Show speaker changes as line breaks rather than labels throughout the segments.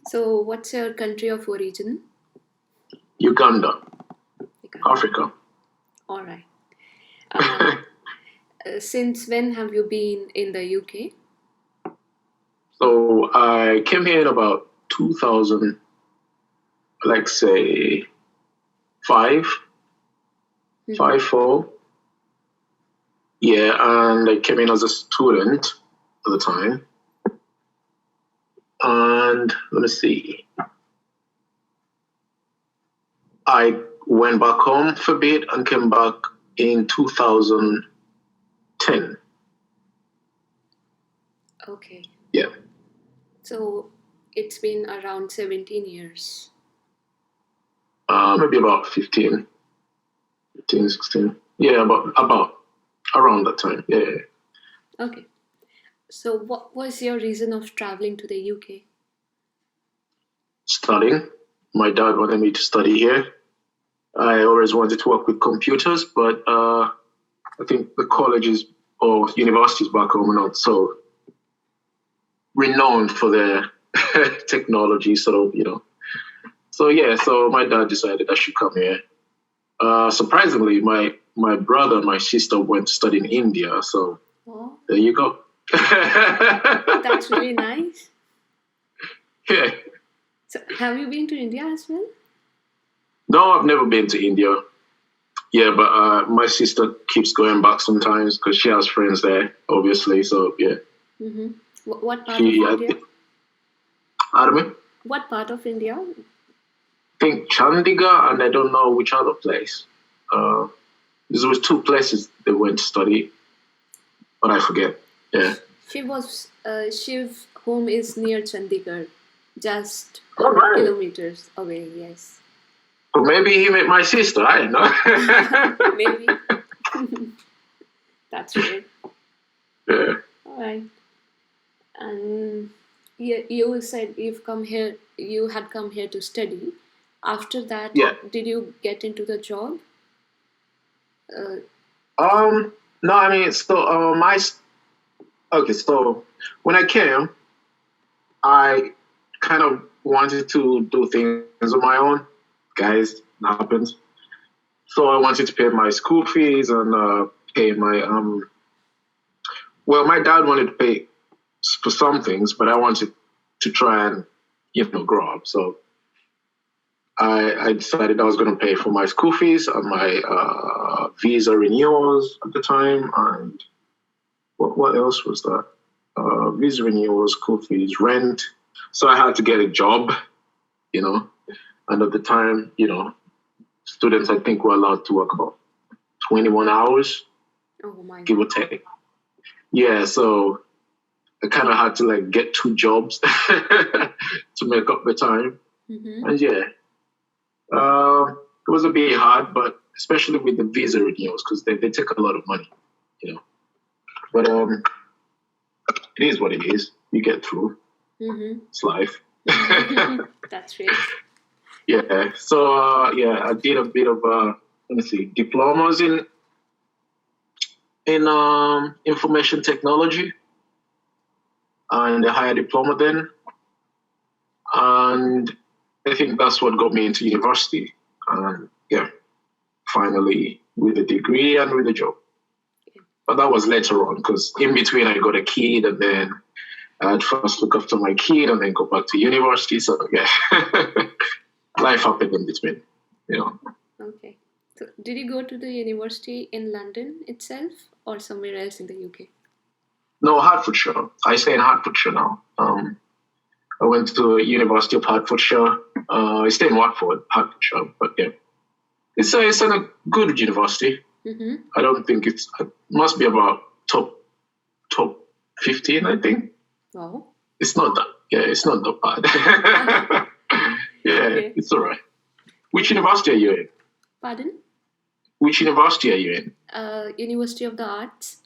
So, what's your country of origin?
Uganda,
Uganda.
Africa.
All right. Um, since when have you been in the UK?
So I came here in about 2000, like say five,
Mhm.
5, 4. Yeah, and I came in as a student at the time. And let me see. I went back home for a bit and came back in 2010.
Okay.
Yeah.
So, it's been around 17 years.
Maybe about 15, 16. Yeah, about around that time. Yeah.
Okay. So, what was your reason of traveling to the UK?
Studying. My dad wanted me to study here. I always wanted to work with computers, but I think the colleges or universities back home are not so renowned for their technology. So yeah, so my dad decided I should come here. Surprisingly, my brother and my sister went to study in India. So
Oh,
there you go.
that's really nice.
Yeah.
So, have you been to India as well?
No, I've never been to India. Yeah, but my sister keeps going back sometimes because she has friends there, obviously. So yeah,
Mm-hmm. What part of
she,
India?
I
What part of India?
think Chandigarh, and I don't know which other place. Uh, there was 2 places they went to study, but I forget. Yeah.
Shiv home is near Chandigarh, just
All
100
right.
kilometers away. Yes.
Well, maybe he met my sister. I don't know.
Maybe. That's great.
Yeah.
All right. And you said you had come here to study. After that,
Yeah.
did you get into the job? Uh,
No, I mean, okay. So when I came, I kind of wanted to do things on my own. Guys, it happens. So I wanted to pay my school fees and pay my Well, my dad wanted to pay for some things, but I wanted to try and grow up. So I decided I was going to pay for my school fees and my visa renewals at the time, and what else was that? Visa renewals, school fees, rent. So I had to get a job, you know. And at the time, students I think were allowed to work about 21 hours,
oh my
give or
God.
take. Yeah, so I kind of had to like get 2 jobs to make up the time.
Mm-hmm.
And yeah, it was a bit hard, but especially with the visa renewals because they take a lot of money, you know. But it is what it is. You get through.
Mm-hmm.
It's life.
That's right.
Yeah. So yeah, I did a bit of let me see, diplomas in information technology and a higher diploma then, and I think that's what got me into university. And yeah, finally with a degree and with a job. But that was later on because in between I got a kid and then I'd first look after my kid and then go back to university. So yeah, life happened in between, you know.
Okay. So, did you go to the university in London itself or somewhere else in the UK?
No, Hertfordshire. I stay in Hertfordshire now. I went to University of Hertfordshire. I stay in Watford, Hertfordshire, but yeah, it's a good university.
Mm-hmm.
I don't think it must be about top 15. I think
Wow.
it's not that. Yeah, it's not that bad. Yeah,
Okay.
it's all right. Which university are you in?
Pardon?
Which university are you in?
University of the Arts.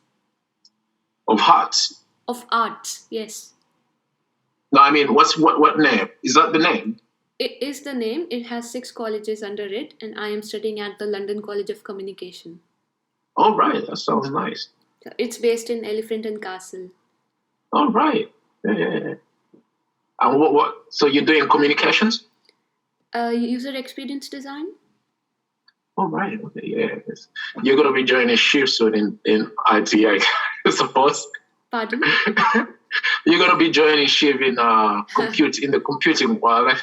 Of Hearts.
Of Arts, yes.
No, I mean, what name? Is that the name?
It is the name. It has 6 colleges under it, and I am studying at the London College of Communication.
All right, that sounds nice.
So it's based in Elephant and Castle.
All right. Yeah. And what? So you're doing communications?
User experience design.
Oh, right. Okay. Yeah. Yes. You're gonna be joining a shift soon in IT, I suppose.
Pardon?
You're gonna be joining shift in in the computing world.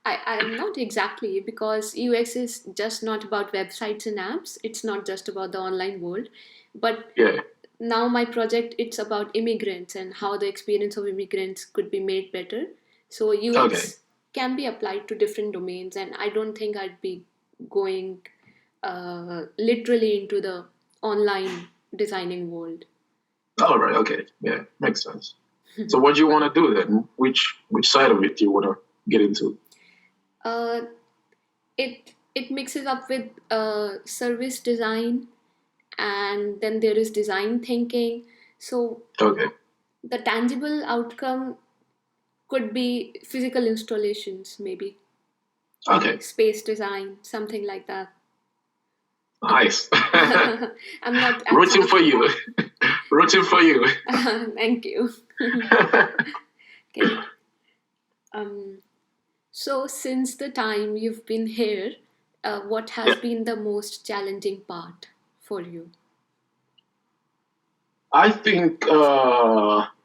I'm not exactly, because UX is just not about websites and apps. It's not just about the online world. But
Yeah.
now my project, it's about immigrants and how the experience of immigrants could be made better. So UX
Okay.
can be applied to different domains, and I don't think I'd be going literally into the online designing world.
All right. Okay. Yeah. Makes sense. So what do you want to do then? Which side of it do you want to get into?
Uh, it mixes up with service design, and then there is design thinking. So
Okay.
the tangible outcome could be physical installations, maybe
Okay.
space design, something like that.
Nice.
I'm not
Rooting
actually.
for you. Rooting for you.
Thank you. Okay. So since the time you've been here, what has
Yeah.
been the most challenging part for you?
I think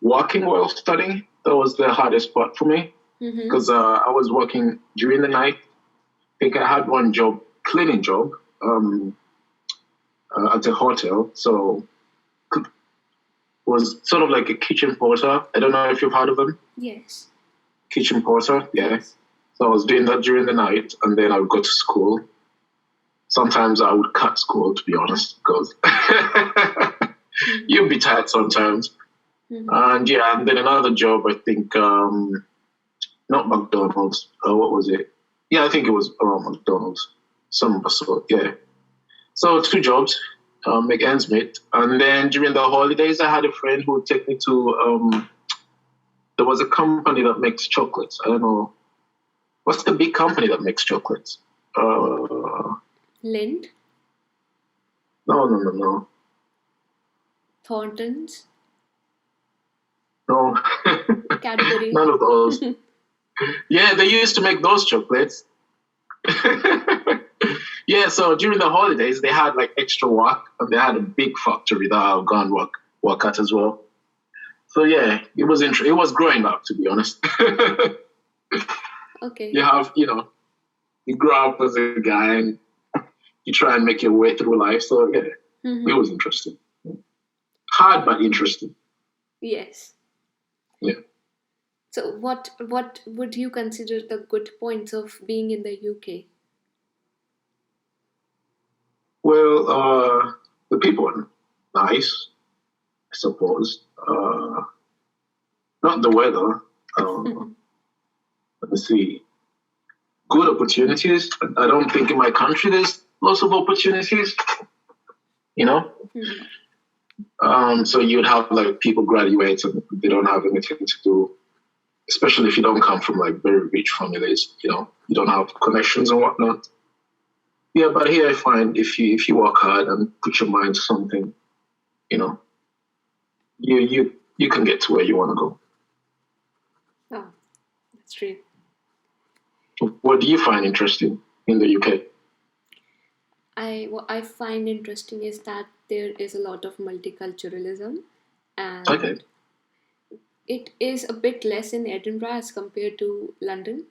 working while studying, that was the hardest part for me
Mm-hmm.
because I was working during the night. I think I had one job, cleaning job, at a hotel. So it was sort of like a kitchen porter. I don't know if you've heard of them.
Yes.
Kitchen porter, yeah.
Yes.
So I was doing that during the night, and then I would go to school. Sometimes I would cut school, to be honest, because
Mm-hmm.
you'd be tired sometimes.
Mm-hmm.
And yeah, and then another job, I think, not McDonald's. What was it? Yeah, I think it was around McDonald's. Some sort, yeah. So 2 jobs, make ends meet. And then during the holidays, I had a friend who would take me to, there was a company that makes chocolates. I don't know. What's the big company that makes chocolates?
Lind,
No.
Thorntons,
No.
Cadbury.
None of those. Yeah, they used to make those chocolates. Yeah, so during the holidays, they had like extra work, and they had a big factory that I've gone work at as well. So yeah, it was it was growing up, to be honest.
Okay.
You grow up as a guy and you try and make your way through life. So yeah,
Mm-hmm.
it was interesting. Hard but interesting.
Yes.
Yeah.
So what would you consider the good points of being in the UK?
Well, the people are nice, I suppose. Not the weather. Let me see. Good opportunities. I don't think in my country there's lots of opportunities. You know.
Mm-hmm.
So you'd have like people graduate and they don't have anything to do, especially if you don't come from like very rich families. You don't have connections and whatnot. Yeah, but here I find if you work hard and put your mind to something, you know, you can get to where you want to go.
Oh, that's true.
What do you find interesting in the UK?
What I find interesting is that there is a lot of multiculturalism, and
Okay.
it is a bit less in Edinburgh as compared to London,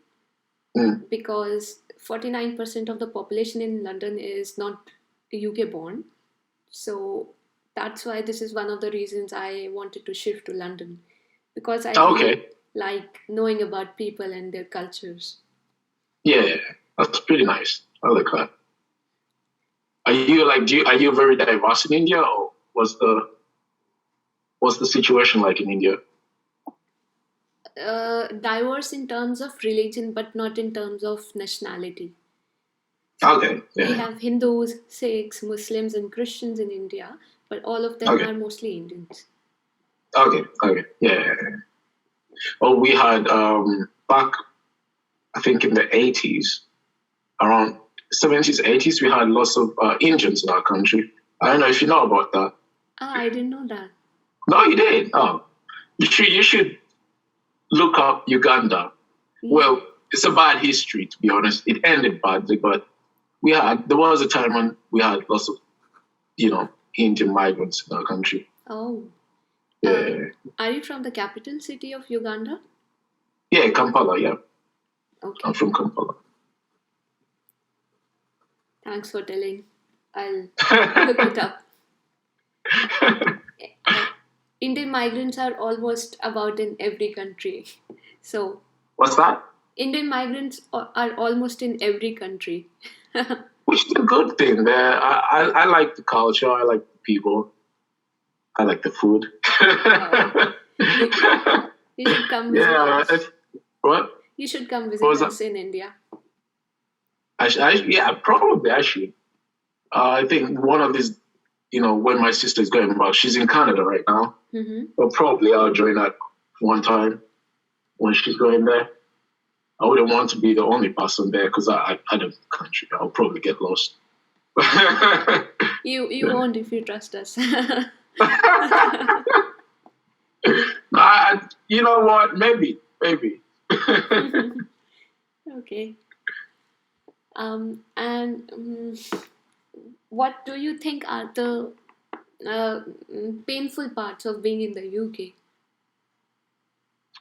because 49% of the population in London is not UK born. So that's why this is one of the reasons I wanted to shift to London, because I really
Okay.
like knowing about people and their cultures.
Yeah, that's pretty nice. I like that. Are you very diverse in India, or what's the situation like in India?
Diverse in terms of religion, but not in terms of nationality.
Okay.
We
Yeah.
have Hindus, Sikhs, Muslims, and Christians in India, but all of them
Okay.
are mostly Indians.
Okay. Yeah. Oh, we had back, I think in the 80s, around 70s, 80s, we had lots of Indians in our country. I don't know if you know about that.
Ah, I didn't know that.
No, you did. Oh, you should look up Uganda.
Yeah.
Well, it's a bad history, to be honest. It ended badly, but there was a time when we had lots of, Indian migrants in our country.
Oh.
Yeah.
Are you from the capital city of Uganda?
Yeah, Kampala, yeah.
Okay.
I'm from Kampala.
Thanks for telling. I'll look it up. Indian migrants are almost about in every country. So,
what's that?
Indian migrants are almost in every country.
Which is a good thing. I like the culture. I like the people. I like the food.
You should come visit us.
What?
You should come visit us in India.
Probably I should. I think one of these, when my sister is going back, she's in Canada right now.
Mm-hmm.
But probably I'll join that one time when she's going there. I wouldn't want to be the only person there because I don't country. I'll probably get lost.
You won't if you trust us.
You know what? Maybe.
Okay. What do you think are the painful parts of being in the UK?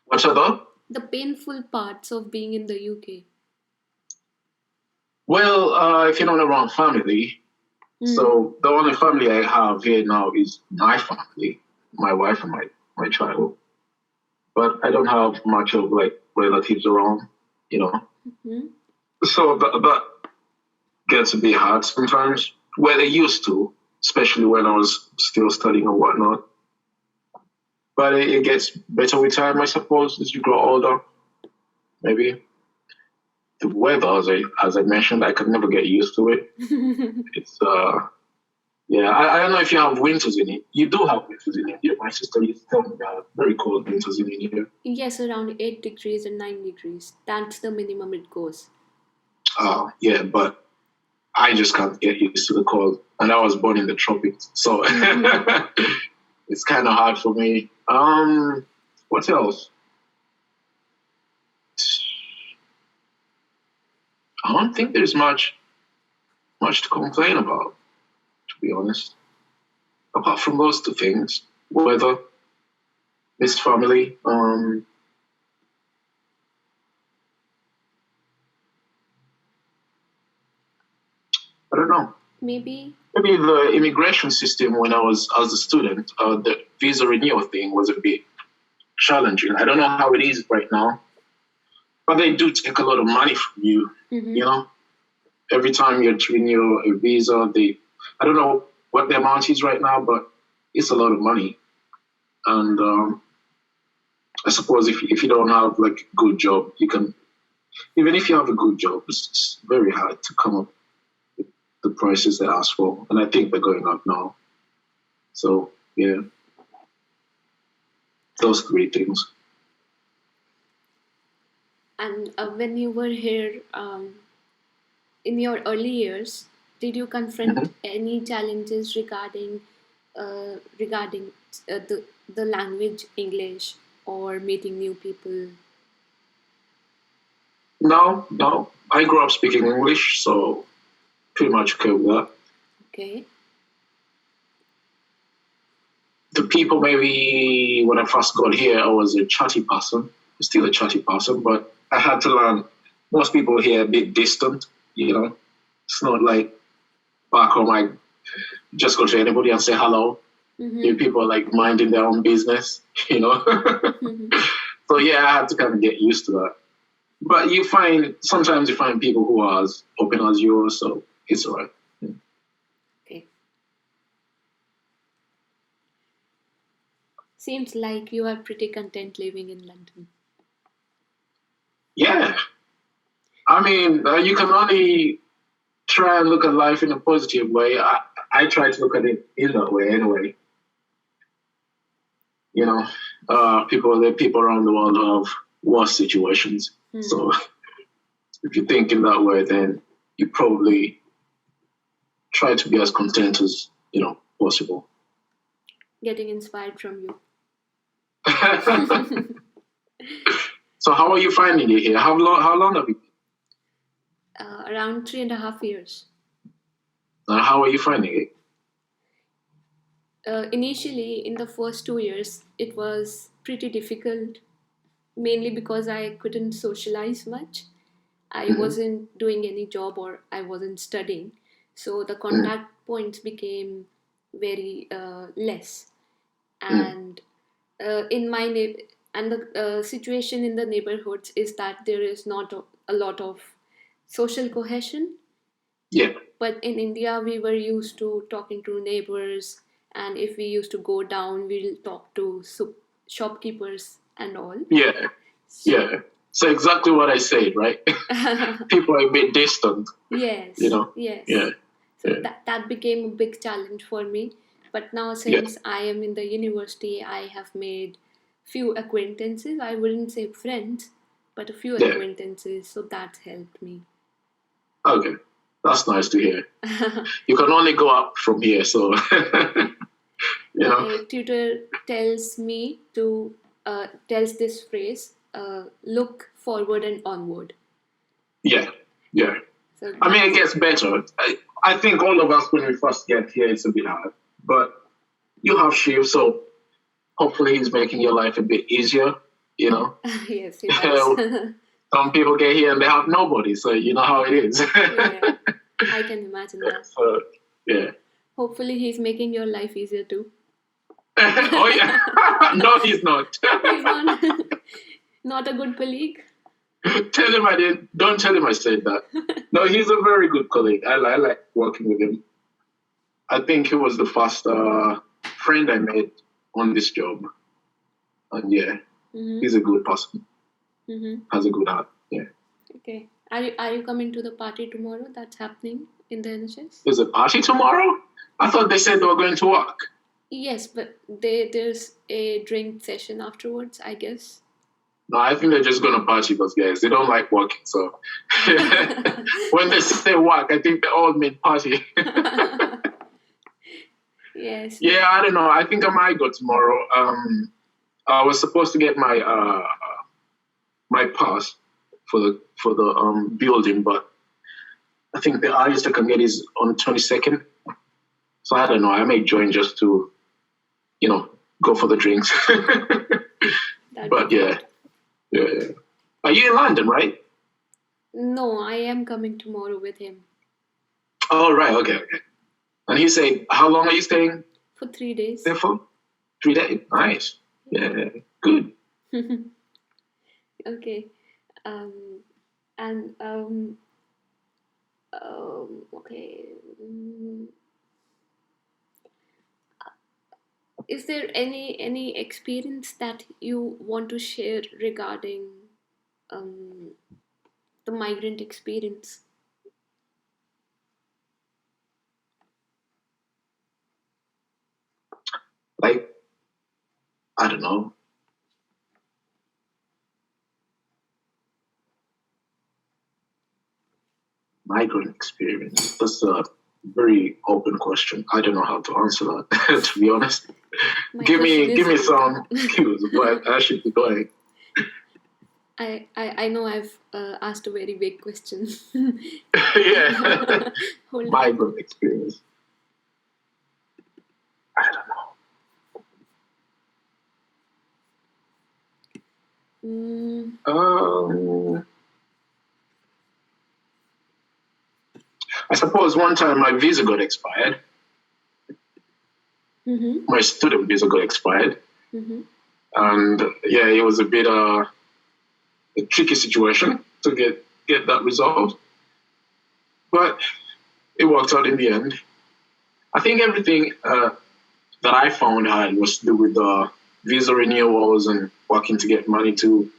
What's that?
The painful parts of being in the UK.
Well, if you're not around family, so the only family I have here now is my family, my wife and my child. But I don't have much of relatives around,
Mm-hmm.
So that gets a bit hard sometimes. Well, it used to, especially when I was still studying or whatnot. But it gets better with time, I suppose, as you grow older. Maybe. The weather, as I mentioned, I could never get used to it. It's I don't know if you have winters in it. You do have winters in India. My sister used to tell me they have very cold winters in India.
Yes, around 8 degrees and 9 degrees. That's the minimum it goes.
Oh, yeah, but I just can't get used to the cold. And I was born in the tropics, so it's kind of hard for me. What else? I don't think there's much to complain about, to be honest. Apart from those two things, weather, this family. I don't know. Maybe the immigration system when I was as a student, the visa renewal thing was a bit challenging. I don't know how it is right now, but they do take a lot of money from you. Mm-hmm. Every time you renew a visa, I don't know what the amount is right now, but it's a lot of money. And I suppose if you don't have a good job, you can, even if you have a good job, it's very hard to come up with the prices they ask for. And I think they're going up now. So, yeah. Those three things.
And when you were here, in your early years, did you confront any challenges regarding the language English or meeting new people?
No. I grew up speaking English, so pretty much okay with that.
Okay.
The people, maybe when I first got here, I was a chatty person, still a chatty person, but I had to learn. Most people here are a bit distant, It's not like back home I just go to anybody and say hello. Mm-hmm. People are minding their own business, Mm-hmm. So yeah, I had to kind of get used to that. But sometimes you find people who are as open as you, so it's all right. Yeah.
Okay. Seems like you are pretty content living in London.
Yeah. I mean, you can only try and look at life in a positive way. I try to look at it in that way anyway. People around the world have worse situations. Mm. So if you think in that way, then you probably try to be as content as, possible.
Getting inspired from you.
So how are you finding it here? How long have you been?
Around 3.5 years.
How are you finding it?
Initially, in the first 2 years, it was pretty difficult, mainly because I couldn't socialize much. I wasn't doing any job or I wasn't studying. So the contact points became very less. And in my and the situation in the neighborhoods is that there is not a lot of social cohesion.
Yeah.
But in India, we were used to talking to neighbors, and if we used to go down, we'll talk to shopkeepers and all.
Yeah. Yeah. So exactly what I said, right? People are a bit distant.
Yes. Yes.
Yeah.
So that became a big challenge for me. But now, since I am in the university, I have made few acquaintances. I wouldn't say friends, but a few acquaintances. So that helped me.
Okay. That's nice to hear. You can only go up from here, so
My tutor tells me to tells this phrase: "Look forward and onward."
Yeah. So I mean, it gets better. I think all of us, when we first get here, it's a bit hard, but you have Shiv, so hopefully he's making your life a bit easier.
Yes, he does.
Some people get here and they have nobody, so you know how it is.
Yeah, I can imagine that.
So, yeah.
Hopefully he's making your life easier too.
Oh yeah. No, he's not.
He's not. Not a good colleague.
Tell him I did. Don't tell him I said that. No, he's a very good colleague. I like working with him. I think he was the first friend I made on this job. And yeah, he's a good person. Has a good heart. Yeah.
Okay. Are you coming to the party tomorrow? That's happening in the NHS.
There's a party tomorrow? I thought they said they were going to work.
Yes, but there's a drink session afterwards, I guess.
No, I think they're just going to party, those guys. They don't like working, so when they say work, I think they all mean party.
Yes.
Yeah, I don't know. I think I might go tomorrow. I was supposed to get my my pass for the building, but I think the earliest I can get is on 22nd. So I don't know. I may join just to, go for the drinks. But yeah. Are you in London, right?
No, I am coming tomorrow with him.
Oh, right. Okay. And he said, how long are you staying?
For 3 days.
There for 3 days. Nice. Yeah. Good.
Okay. Okay. Is there any experience that you want to share regarding the migrant experience?
Like, I don't know. Migrant experience. That's a very open question. I don't know how to answer that, to be honest. Give me some cues, but I should be going.
I know I've asked a very big question.
Yeah. Migrant experience. I don't know. I suppose one time my visa got expired. My student visa got expired. And yeah, it was a bit a tricky situation to get that resolved. But it worked out in the end. I think everything that I found hard was to do with the visa renewals and working to get money to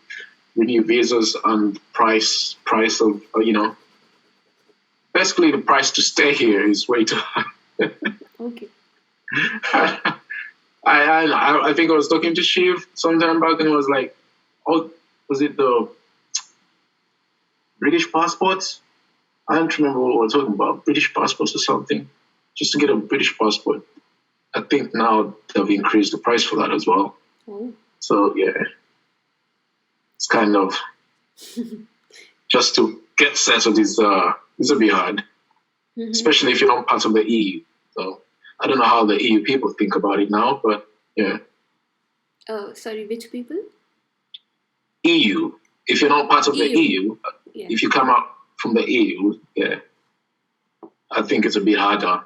renew visas and price of, basically the price to stay here is way too high.
Okay.
I think I was talking to Shiv sometime back and it was like, oh, was it the British passports? I don't remember what we were talking about, British passports or something. Just to get a British passport. I think now they've increased the price for that as well.
Oh.
So, yeah. it's kind of just to get settled is a bit hard, especially if you're not part of the EU. So I don't know how the EU people think about it now, but yeah.
Oh, sorry, which people?
EU. If you're not part of the EU, if you come out from the EU, yeah, I think it's a bit harder.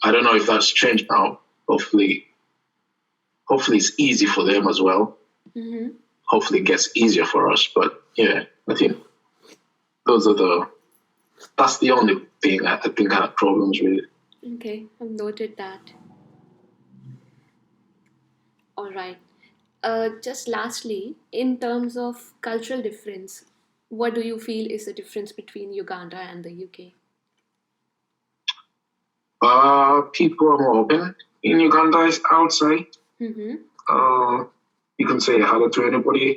I don't know if that's changed now. Hopefully it's easy for them as well. Hopefully it gets easier for us. But yeah, I think that's the only thing I think I have problems with.
Okay, I've noted that. All right. Just lastly, in terms of cultural difference, what do you feel is the difference between Uganda and the UK?
People are more open in Uganda, I would say. You can say hello to anybody.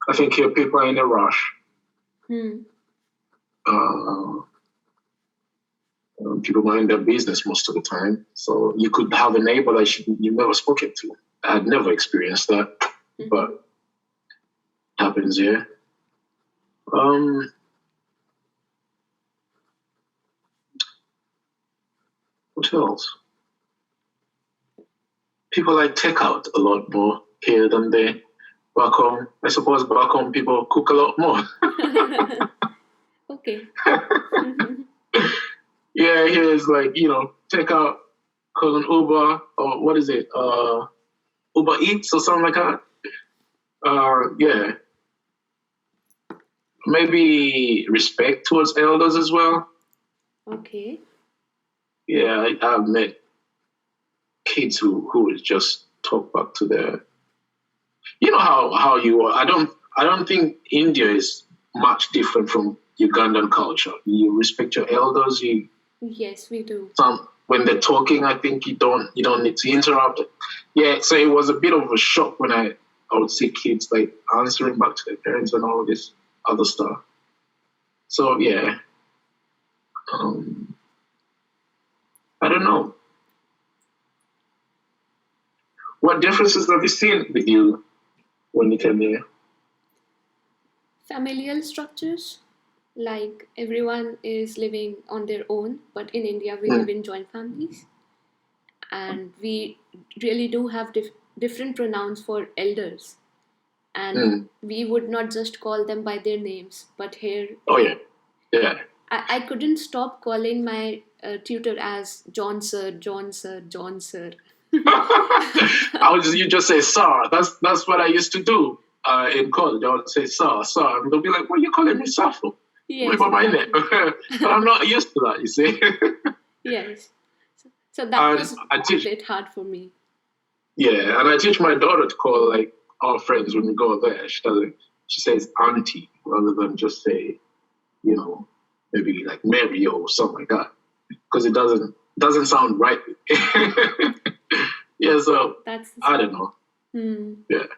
I think here people are in a rush. People mind their business most of the time. So you could have a neighbor that you've never spoken to. I had never experienced that, but it happens here. What else? People like takeout a lot more here than they back home. I suppose back home people cook a lot more.
Okay.
Yeah, here it's like, takeout, call an Uber, or what is it? Uber Eats or something like that. Yeah. Maybe respect towards elders as well.
Okay.
Yeah, I've met kids who would just talk back to their, how you are. I don't think India is much different from Ugandan culture. You respect your elders.
Yes, we do.
When they're talking, I think you don't need to interrupt. Yeah, so it was a bit of a shock when I would see kids like answering back to their parents and all of this other stuff. So yeah, I don't know. What differences have you seen with you when you came here?
Familial structures, like everyone is living on their own, but in India we live in joint families, and we really do have different pronouns for elders, and we would not just call them by their names, but here.
Oh yeah.
I couldn't stop calling my tutor as John Sir, John Sir, John Sir.
You just say sir. That's what I used to do in college. I would say sir, and they'll be like, "What are you calling me sir for?"
Yes,
my name. But I'm not used to that. You see.
Yes. So that was a bit hard for me.
Yeah, and I teach my daughter to call like our friends when we go there. She says auntie rather than just say, maybe like Mary or something like that, because it doesn't sound right. Yeah, so I don't know. Yeah.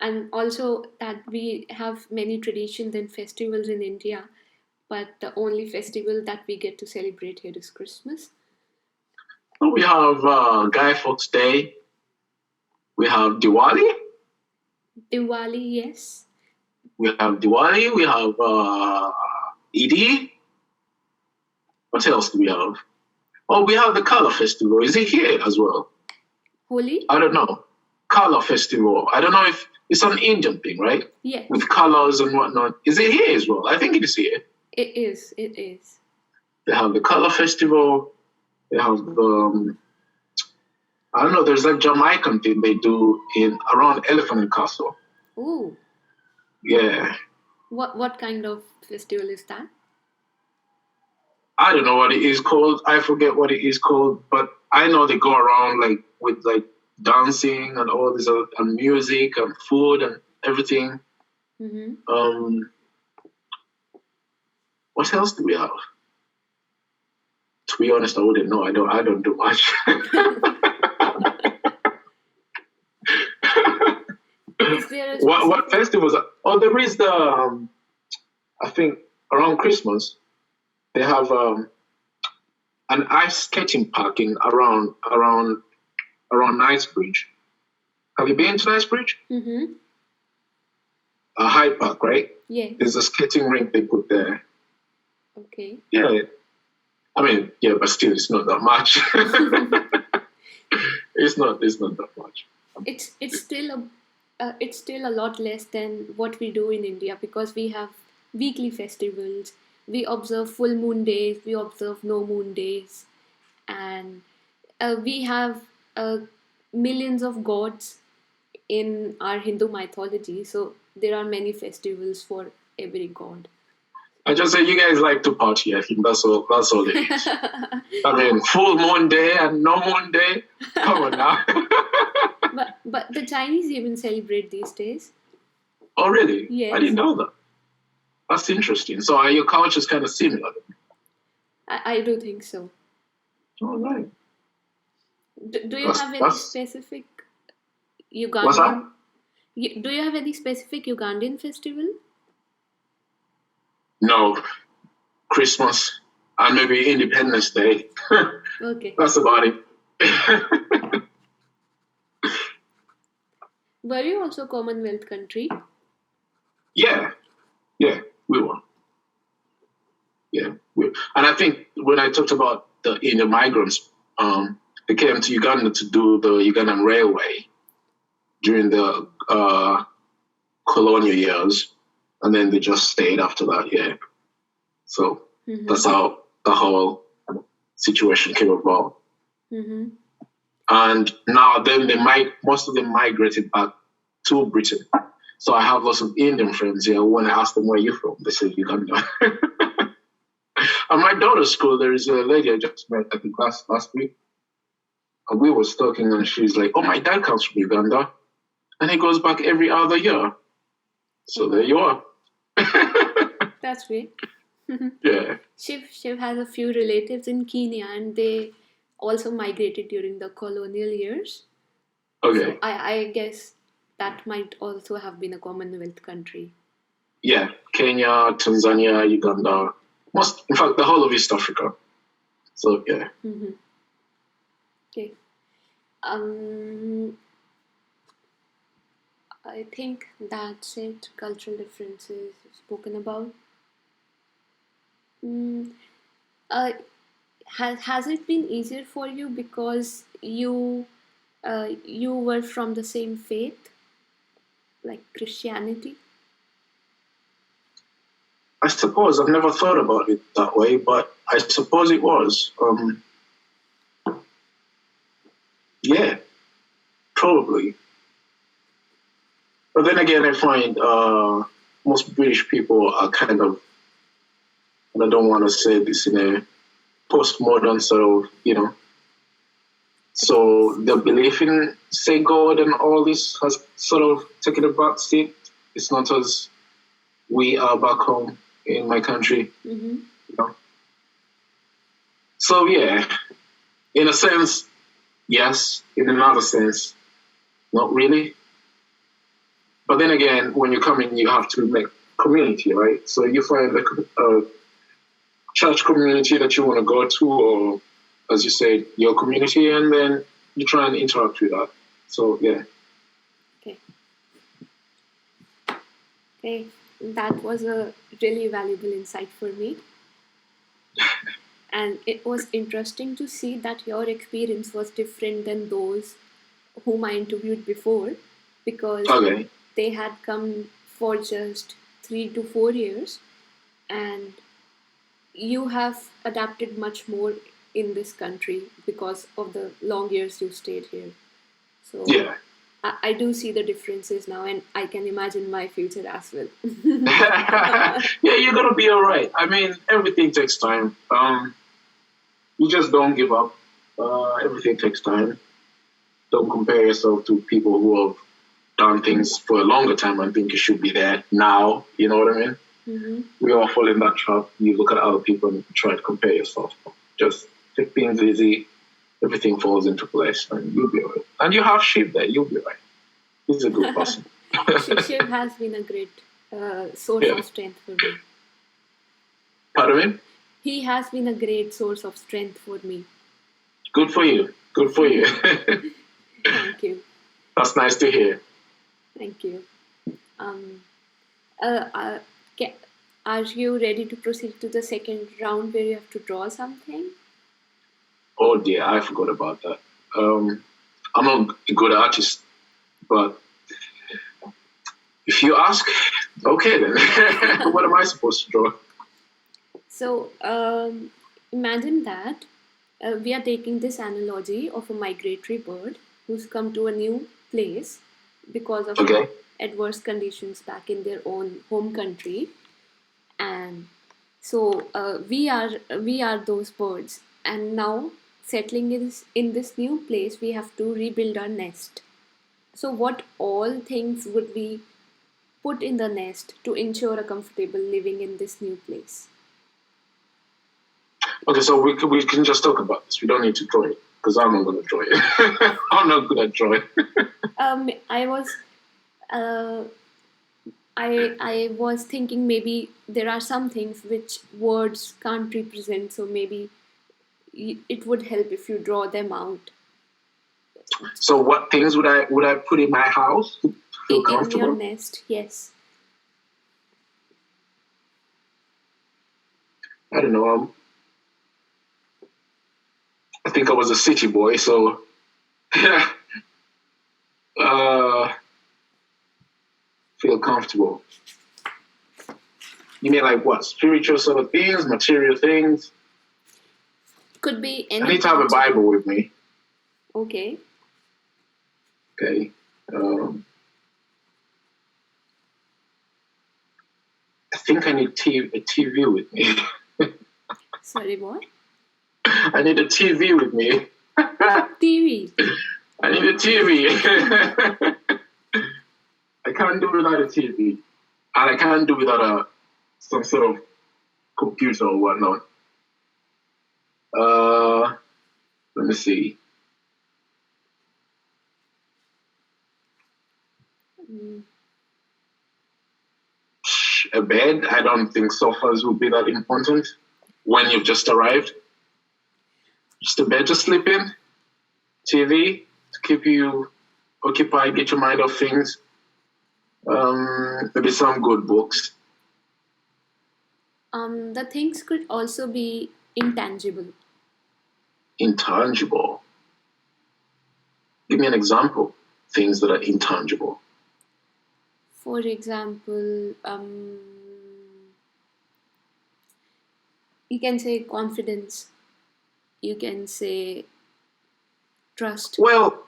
And also that we have many traditions and festivals in India, but the only festival that we get to celebrate here is Christmas.
We have Guy Fawkes Day. We have Diwali.
Diwali, yes.
We have Diwali. We have Eid. What else do we have? Oh, we have the Color Festival. Is it here as well?
Holi?
I don't know. Color Festival. I don't know if it's an Indian thing, right?
Yes.
With colors and whatnot. Is it here as well? I think it is here.
It is.
They have the Color Festival. They have the, I don't know, there's a Jamaican thing they do around Elephant and Castle.
Ooh.
Yeah.
What kind of festival is that?
I don't know what it is called. I forget what it is called, but I know they go around like with like dancing and all this and music and food and everything. What else do we have? To be honest, I wouldn't know. I don't do much.
Is there
what festivals? Oh, there is the. I think around Christmas, they have an ice skating park around Knightsbridge. Have you been to Knightsbridge? Hyde Park, right?
Yeah.
There's a skating rink they put there.
Okay.
Yeah. I mean, yeah, but still, it's not that much. It's not that much.
It's still a lot less than what we do in India, because we have weekly festivals. We observe full moon days. We observe no moon days, and we have millions of gods in our Hindu mythology. So there are many festivals for every god.
I just say you guys like to party. I think that's all. That's all it is. I mean, full moon day and no moon day. Come on now.
But the Chinese even celebrate these days.
Oh, really?
Yes.
I didn't know that. That's interesting. So are your cultures kind of similar?
I do think so.
All right.
Do you have any specific Ugandan?
What's that?
Do you have any specific Ugandan festival?
No. Christmas and maybe Independence Day.
Okay.
That's about it.
Were you also Commonwealth country?
Yeah, we were. Yeah, and I think when I talked about the migrants, they came to Uganda to do the Ugandan Railway during the colonial years, and then they just stayed after that. Yeah, so that's how the whole situation came about.
Mm-hmm.
And now then most of them migrated back to Britain. So I have lots of Indian friends here. When I ask them where you're from, they say Uganda. At my daughter's school, there is a lady I just met, I think last week. And we was talking and she's like, oh, my dad comes from Uganda. And he goes back every other year. So there you are.
That's great.
Yeah.
Shiv has a few relatives in Kenya, and they also migrated during the colonial years.
Okay.
So I guess that might also have been a Commonwealth country.
Yeah, Kenya, Tanzania, Uganda, in fact, the whole of East Africa. So yeah.
Mm-hmm. Okay. I think that's it. Cultural differences spoken about. Has it been easier for you because you were from the same faith, like Christianity?
I suppose I've never thought about it that way, but I suppose it was. Yeah, probably. But then again, I find most British people are kind of, and I don't want to say this in a postmodern sort of, so the belief in, say, God and all this has sort of taken a back seat. It's not as we are back home in my country.
Mm-hmm.
So, yeah, in a sense, yes. In another sense, not really. But then again, when you come in, you have to make community, right? So you find a church community that you want to go to, or, as you said, your community, and then you try and interact with that. So, yeah.
Okay, that was a really valuable insight for me. And it was interesting to see that your experience was different than those whom I interviewed before, because they had come for just 3 to 4 years, and you have adapted much more in this country because of the long years you stayed here. So
yeah.
I do see the differences now, and I can imagine my future as well.
Yeah, you're going to be all right. I mean, everything takes time. You just don't give up. Everything takes time. Don't compare yourself to people who have done things for a longer time and think you should be there now. You know what I mean?
Mm-hmm.
We all fall in that trap. You look at other people and try to compare yourself. Just take things easy. Everything falls into place and you'll be all right. And you have Shiv there. You'll be right. He's a good person.
Shiv has been a great source of strength for me.
Pardon me?
He has been a great source of strength for me.
Good for you. Good for you.
Thank you.
That's nice to hear.
Thank you. Uh, uh, ca- are you ready to proceed to the second round where you have to draw something?
Oh dear, I forgot about that. I'm not a good artist, but if you ask, okay then. What am I supposed to draw?
So imagine that we are taking this analogy of a migratory bird who's come to a new place because of
Okay.
adverse conditions back in their own home country, and so we are those birds, and now settling in this new place we have to rebuild our nest. So what all things would we put in the nest to ensure a comfortable living in this new place?
Okay, so we can just talk about this. We don't need to draw it because I'm not going to draw it. I'm not good at drawing.
I was uh, I was thinking maybe there are some things which words can't represent, so maybe it would help if you draw them out.
So what things would I put in my house to feel
In your
comfortable?
nest, yes.
I don't know. I think I was a city boy, so yeah, feel comfortable. You mean like what? Spiritual sort of things, material things?
Could be
I
any
need to have a Bible with me.
Okay.
Okay. I think I need a TV with me.
Sorry, what?
I need a TV with me.
TV.
I need a TV. I can't do without a TV. And I can't do without some sort of computer or whatnot. Let me see.
Mm.
A bed. I don't think sofas will be that important when you've just arrived. Just a bed to sleep in. TV to keep you occupied, get your mind off things. Maybe some good books.
The things could also be intangible.
Intangible. Give me an example. Things that are intangible.
For example, you can say confidence. You can say trust.
Well,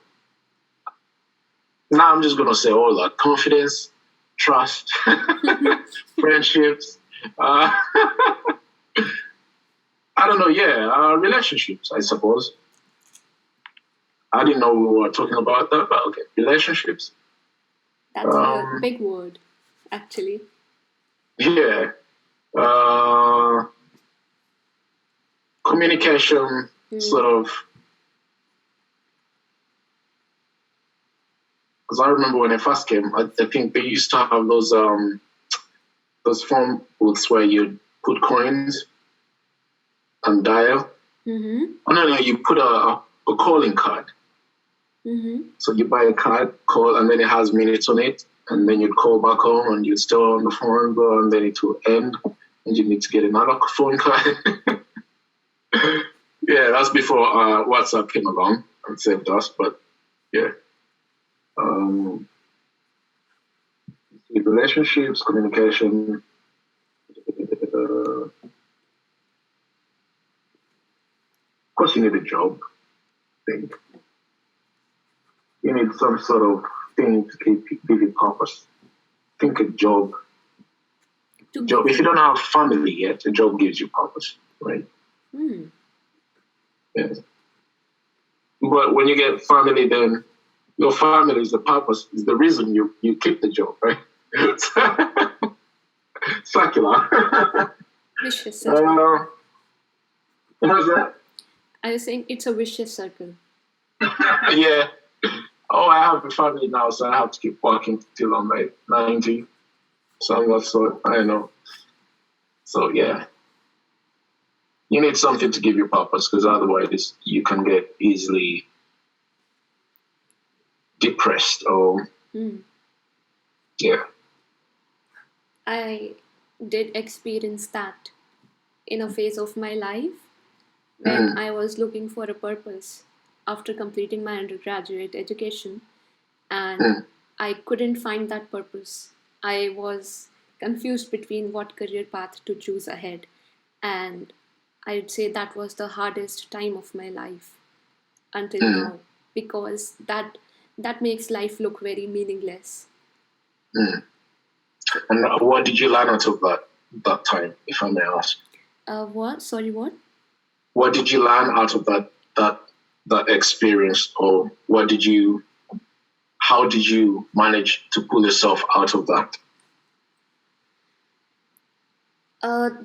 now I'm just gonna say all that: confidence, trust, friendships. I don't know. Yeah, relationships. I suppose. I didn't know we were talking about that, but okay, relationships.
That's a big word, actually.
Yeah. Communication, sort of. Because I remember when I first came, I think they used to have those phone booths where you put coins and dial.
Mm-hmm.
Oh no, you put a calling card.
Mm-hmm.
So you buy a card, call, and then it has minutes on it, and then you'd call back home, and you'd still on the phone, go, and then it will end, and you need to get another phone card. Yeah, that's before WhatsApp came along and saved us, but yeah. Relationships, communication. Of course, you need a job. I think you need some sort of thing to give you purpose. Think a job. Job. If you don't have family yet, a job gives you purpose, right?
Mm.
Yes. But when you get family, then your family is the purpose, is the reason you keep the job, right? Circular.
Vicious circle.
What was that?
I was saying it's a vicious circle.
Yeah. Oh, I have a family now, so I have to keep working till I'm like 90. So I know. So yeah. You need something to give you purpose, because otherwise you can get easily depressed or yeah.
I did experience that in a phase of my life when I was looking for a purpose after completing my undergraduate education, and I couldn't find that purpose. I was confused between what career path to choose ahead, and I'd say that was the hardest time of my life until now, because that makes life look very meaningless.
And what did you learn out of that time, if I may ask?
What? Sorry, what?
What did you learn out of that experience, or how did you manage to pull yourself out of that?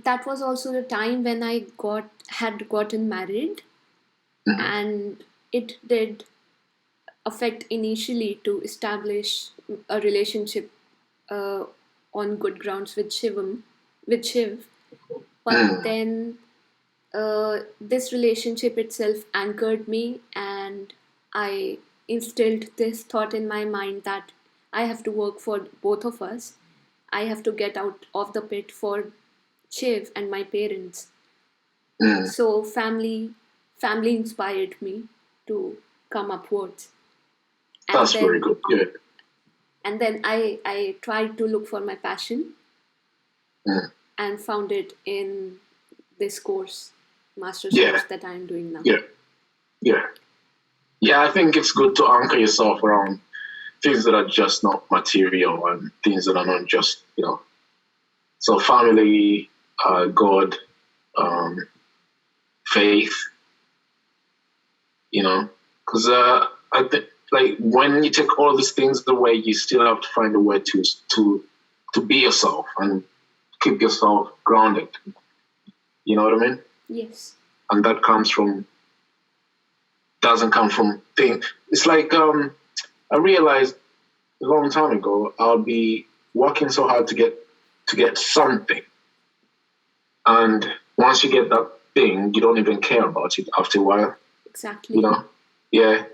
That was also the time when I had gotten married, and it did affect initially to establish a relationship on good grounds with Shiv, but then this relationship itself anchored me, and I instilled this thought in my mind that I have to work for both of us. I have to get out of the pit for Shiv and my parents. So family inspired me to come upwards. And
That's very good. Yeah.
And then I tried to look for my passion and found it in this course, master's course that I'm doing now.
Yeah, I think it's good to anchor yourself around things that are just not material and things that are not just, so family, God, faith, because I think, like, when you take all these things away, you still have to find a way to be yourself and keep yourself grounded. You know what I mean?
Yes.
And that doesn't come from things. It's like I realized a long time ago I'll be working so hard to get something, and once you get that thing, you don't even care about it after a while.
Exactly.
Yeah.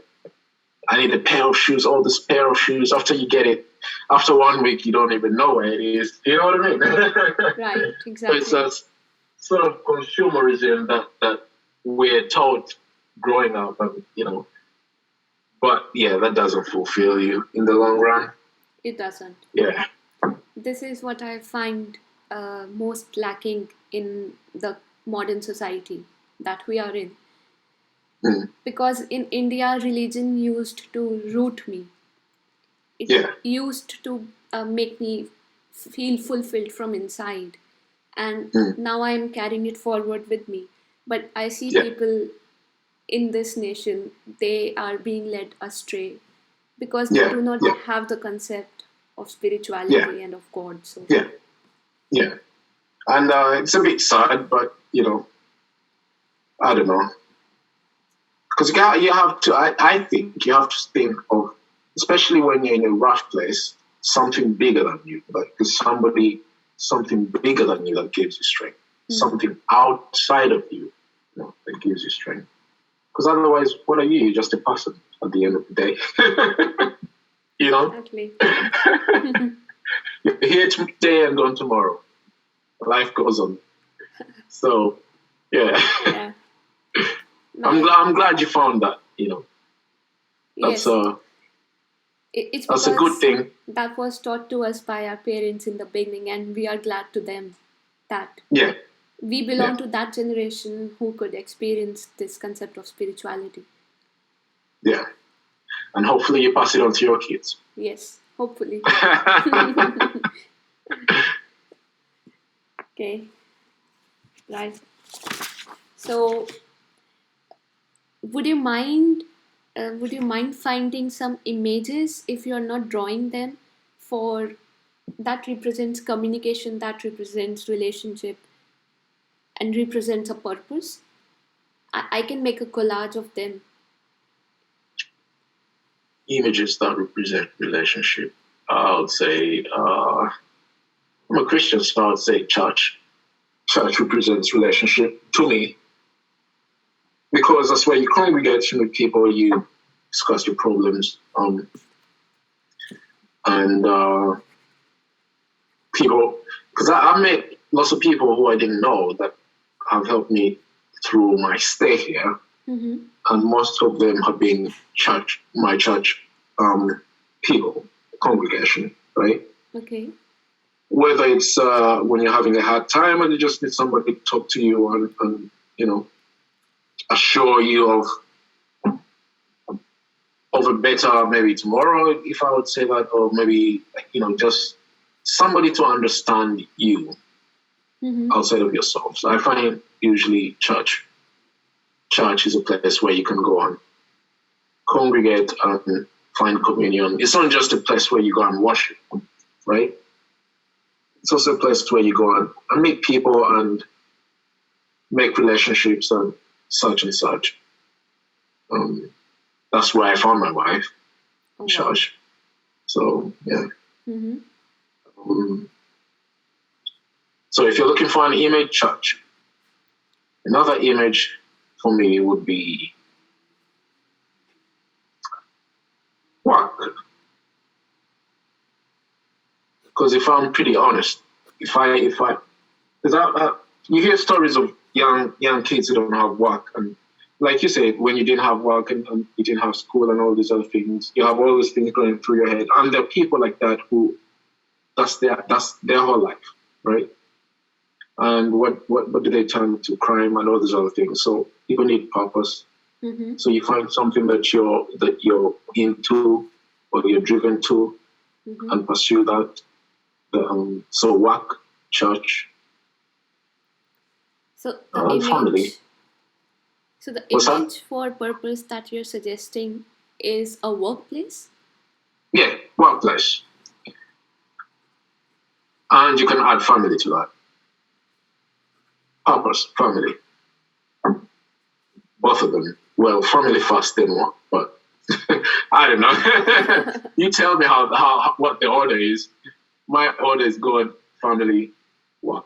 I need a pair of shoes, all this pair of shoes. After you get it, after 1 week, you don't even know where it is. You know what I mean?
Right, exactly.
So it's a sort of consumerism that we're taught growing up, and but yeah, that doesn't fulfill you in the long run.
It doesn't.
Yeah.
This is what I find most lacking in the modern society that we are in. Because in India, religion used to root me. It used to make me feel fulfilled from inside. And now I am carrying it forward with me. But I see people in this nation, they are being led astray because they do not have the concept of spirituality and of God. So.
Yeah. And it's a bit sad, but, I don't know. Because you have to, I think you have to think of, especially when you're in a rough place, something bigger than you. Like there's something bigger than you that gives you strength. Something outside of you, that gives you strength. Because otherwise, what are you? You're just a person at the end of the day.
Exactly.
You're here today and gone tomorrow. Life goes on. So, yeah. I'm glad you found that, That's
it's
a good thing.
That was taught to us by our parents in the beginning, and we are glad to them that we belong to that generation who could experience this concept of spirituality.
Yeah. And hopefully you pass it on to your kids.
Yes, hopefully. Okay. Right. So, would you mind finding some images if you're not drawing them for that represents communication, that represents relationship, and represents a purpose? I can make a collage of them.
Images that represent relationship. I would say I'm a Christian, so I would say church. Church represents relationship to me. Because that's where you congregate with people, you discuss your problems, and people, because I met lots of people who I didn't know that have helped me through my stay here,
Mm-hmm.
and most of them have been my church people, congregation, right?
Okay.
Whether it's when you're having a hard time and you just need somebody to talk to you and assure you of a better maybe tomorrow, if I would say that, or maybe just somebody to understand you outside of yourself. So I find usually church is a place where you can go and congregate and find communion. It's not just a place where you go and worship, right? It's also a place where you go and meet people and make relationships and such and such. That's where I found my wife, church. So, yeah. So if you're looking for an image, church. Another image for me would be work. Because if I'm pretty honest, because you hear stories of young kids who don't have work, and like you said, when you didn't have work and you didn't have school and all these other things, you have all these things going through your head, and there are people like that who that's their whole life, right? And what do they turn to? Crime and all these other things. So people need purpose. So you find something that you're into or you're driven to, and pursue that. So work, church,
so the image,
family.
So the image for purpose that you're suggesting is a workplace?
Yeah, workplace. And you can add family to that. Purpose, family. Both of them. Well, family first, then work, but I don't know. You tell me how what the order is. My order is God, family, work.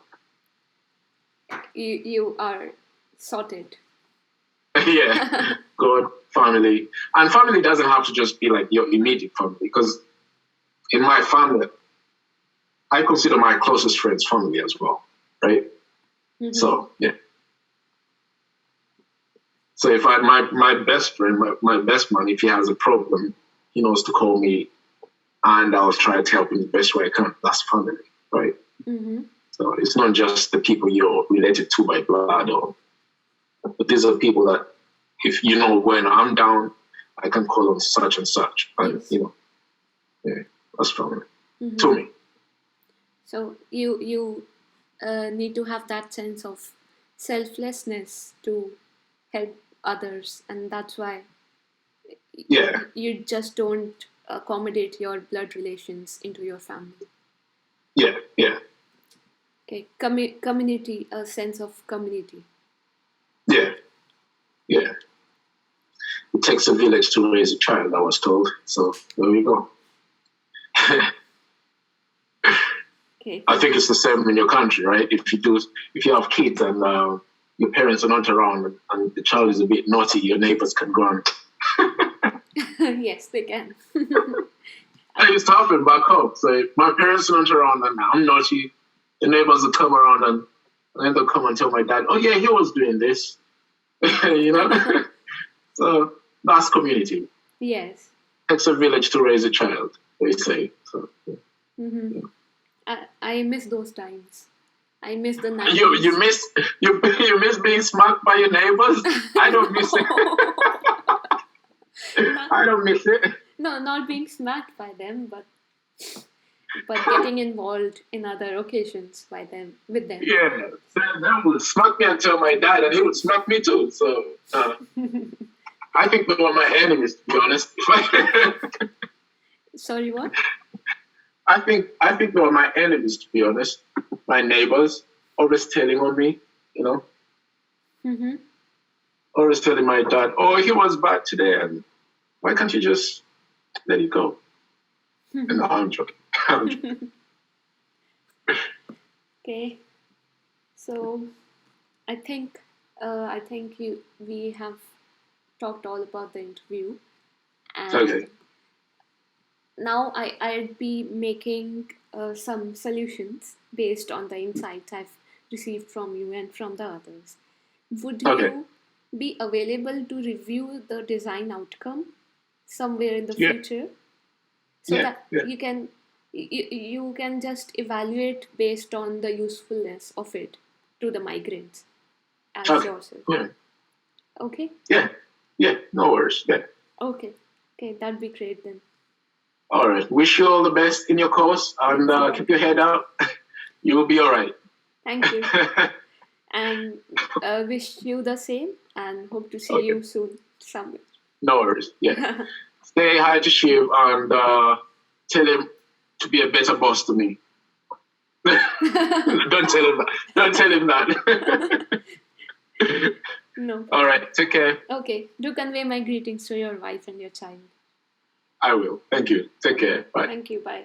You are sorted.
Yeah, God, family. And family doesn't have to just be like your immediate family, because in my family, I consider my closest friends family as well, right? So, yeah. So if my best friend, my best man, if he has a problem, he knows to call me, and I'll try to help in the best way I can. That's family, right? So it's not just the people you're related to by blood, but these are people that, if when I'm down, I can call on such and such, and yeah, that's family to me.
So you need to have that sense of selflessness to help others, and that's why you just don't accommodate your blood relations into your family.
Yeah.
Okay, community, a sense of community.
Yeah. It takes a village to raise a child, I was told. So there we go.
Okay.
I think it's the same in your country, right? If you have kids and your parents are not around and the child is a bit naughty, your neighbors can go and
yes, they can.
It used to happen back home. So if my parents are not around and I'm naughty, the neighbors will come around and then they'll come and tell my dad, oh yeah, he was doing this. So that's community.
Yes.
It takes a village to raise a child, they say. So
yeah. I miss those times. I miss the 90s.
You miss being smacked by your neighbors? I don't miss it. I don't miss it.
No, not being smacked by them, but getting involved in other occasions with them.
Yeah, they would smack me and tell my dad, and he would smack me too. So I think they were my enemies, to be honest.
Sorry, what?
I think they were my enemies, to be honest. My neighbors always telling on me, always telling my dad, "Oh, he was bad today, and why can't you just let it go?" And I'm joking.
Okay, so I think we have talked all about the interview, and now I'd be making some solutions based on the insights I've received from you and from the others. Would
Okay.
you be available to review the design outcome somewhere in the
Yeah.
future, so
Yeah.
that
Yeah.
you can just evaluate based on the usefulness of it to the migrants as
Okay.
yourself?
Yeah.
Okay.
Yeah. Yeah. No worries. Yeah.
Okay. Okay, that'd be great then.
All right. Wish you all the best in your course, and
Thank you.
keep your head up. You will be all right.
Thank you. And wish you the same, and hope to see
Okay.
you soon somewhere.
No worries. Yeah. Say hi to Shiv and tell him to be a better boss to me. Don't tell him that. Don't tell him that.
No.
All right. Take care.
Okay. Do convey my greetings to your wife and your child.
I will. Thank you. Take care. Bye.
Thank you. Bye.